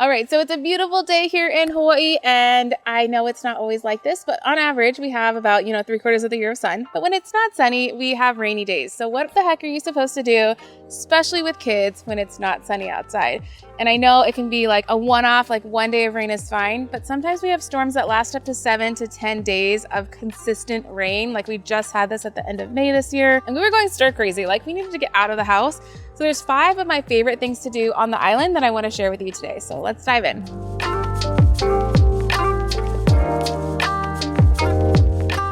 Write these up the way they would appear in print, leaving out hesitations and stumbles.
All right, so it's a beautiful day here in Hawaii, and I know it's not always like this, but on average, we have about, 3/4 of the year of sun. But when it's not sunny, we have rainy days. So what the heck are you supposed to do, especially with kids, when it's not sunny outside? And I know it can be like a one-off, like one day of rain is fine, but sometimes we have storms that last up to 7 to 10 days of consistent rain. Like we just had this at the end of May this year, and we were going stir crazy. Like we needed to get out of the house. So there's 5 of my favorite things to do on the island that I want to share with you today. So let's dive in.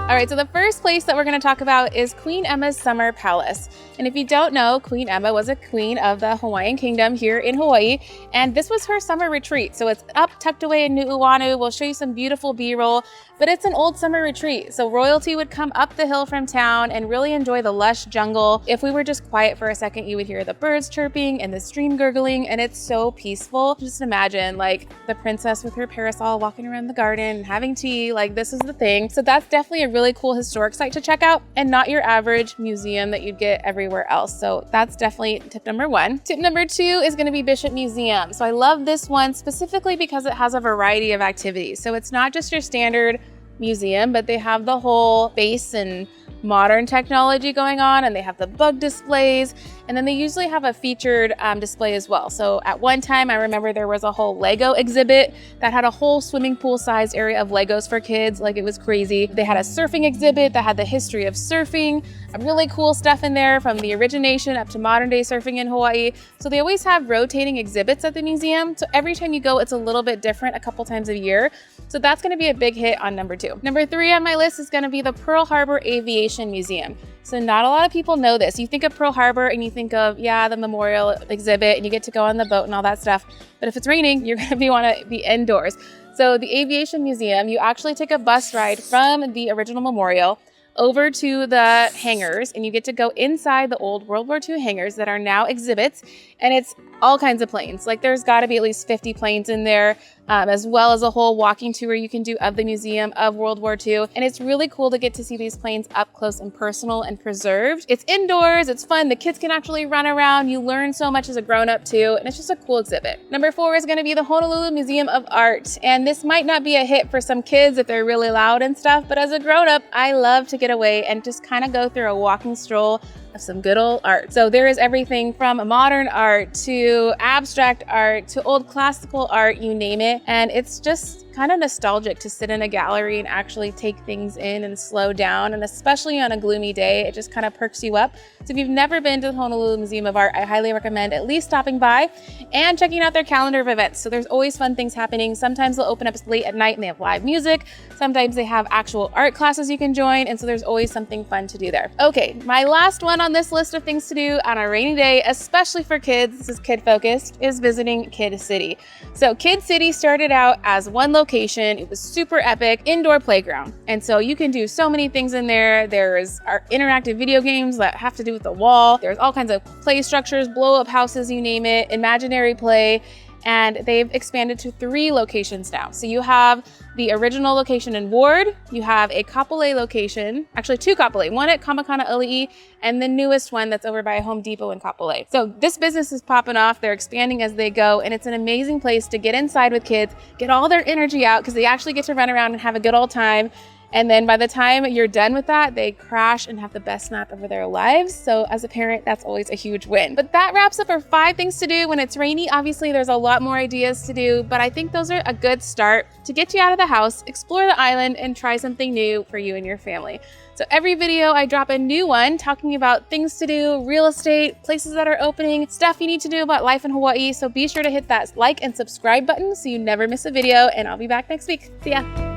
All right, so the first place that we're going to talk about is Queen Emma's Summer Palace. And if you don't know, Queen Emma was a queen of the Hawaiian Kingdom here in Hawaii, and this was her summer retreat. So it's up tucked away in Nu'uanu. We'll show you some beautiful B-roll, but it's an old summer retreat. So royalty would come up the hill from town and really enjoy the lush jungle. If we were just quiet for a second, you would hear the birds chirping and the stream gurgling, and it's so peaceful. Just imagine like the princess with her parasol walking around the garden and having tea. Like this is the thing. So that's definitely a really cool historic site to check out, and not your average museum that you'd get everywhere else. So that's definitely tip number 1. Tip number 2 is going to be Bishop Museum. So I love this one specifically because it has a variety of activities. So it's not just your standard museum, but they have the whole space and modern technology going on, and they have the bug displays, and then they usually have a featured display as well. So at one time, I remember there was a whole Lego exhibit that had a whole swimming pool sized area of Legos for kids. Like it was crazy. They had a surfing exhibit that had the history of surfing, really cool stuff in there from the origination up to modern day surfing in Hawaii. So they always have rotating exhibits at the museum. So every time you go, it's a little bit different a couple times a year. So that's going to be a big hit on number 2. Number 3 on my list is going to be the Pearl Harbor Aviation Museum. So not a lot of people know this. You think of Pearl Harbor and you think of, the memorial exhibit, and you get to go on the boat and all that stuff. But if it's raining, you're going to want to be indoors. So the Aviation Museum, you actually take a bus ride from the original memorial over to the hangars, and you get to go inside the old World War II hangars that are now exhibits, and it's all kinds of planes. Like there's got to be at least 50 planes in there, as well as a whole walking tour you can do of the museum of World War II. And it's really cool to get to see these planes up close and personal and preserved. It's indoors, it's fun, the kids can actually run around, you learn so much as a grown-up too, and it's just a cool exhibit. Number 4 is going to be the Honolulu Museum of Art. And this might not be a hit for some kids if they're really loud and stuff, but as a grown-up, I love to get away and just kind of go through a walking stroll of some good old art. So there is everything from modern art to abstract art to old classical art, you name it. And it's just kind of nostalgic to sit in a gallery and actually take things in and slow down. And especially on a gloomy day, it just kind of perks you up. So if you've never been to the Honolulu Museum of Art, I highly recommend at least stopping by and checking out their calendar of events. So there's always fun things happening. Sometimes they'll open up late at night and they have live music. Sometimes they have actual art classes you can join. And so there's always something fun to do there. Okay, my last one on this list of things to do on a rainy day, especially for kids, this is kid focused, is visiting Kid City. So Kid City started out as one location. It was super epic, indoor playground. And so you can do so many things in there. There's our interactive video games that have to do with the wall. There's all kinds of play structures, blow up houses, you name it, imaginary play. And they've expanded to 3 locations now. So you have the original location in Ward, you have a Kapolei location, actually 2 Kapolei, one at Kamakana Ali'i, and the newest one that's over by Home Depot in Kapolei. So this business is popping off, they're expanding as they go, and it's an amazing place to get inside with kids, get all their energy out, because they actually get to run around and have a good old time. And then by the time you're done with that, they crash and have the best nap of their lives. So as a parent, that's always a huge win. But that wraps up our 5 things to do when it's rainy. Obviously, there's a lot more ideas to do, but I think those are a good start to get you out of the house, explore the island, and try something new for you and your family. So every video, I drop a new one talking about things to do, real estate, places that are opening, stuff you need to do about life in Hawaii. So be sure to hit that like and subscribe button so you never miss a video, and I'll be back next week. See ya.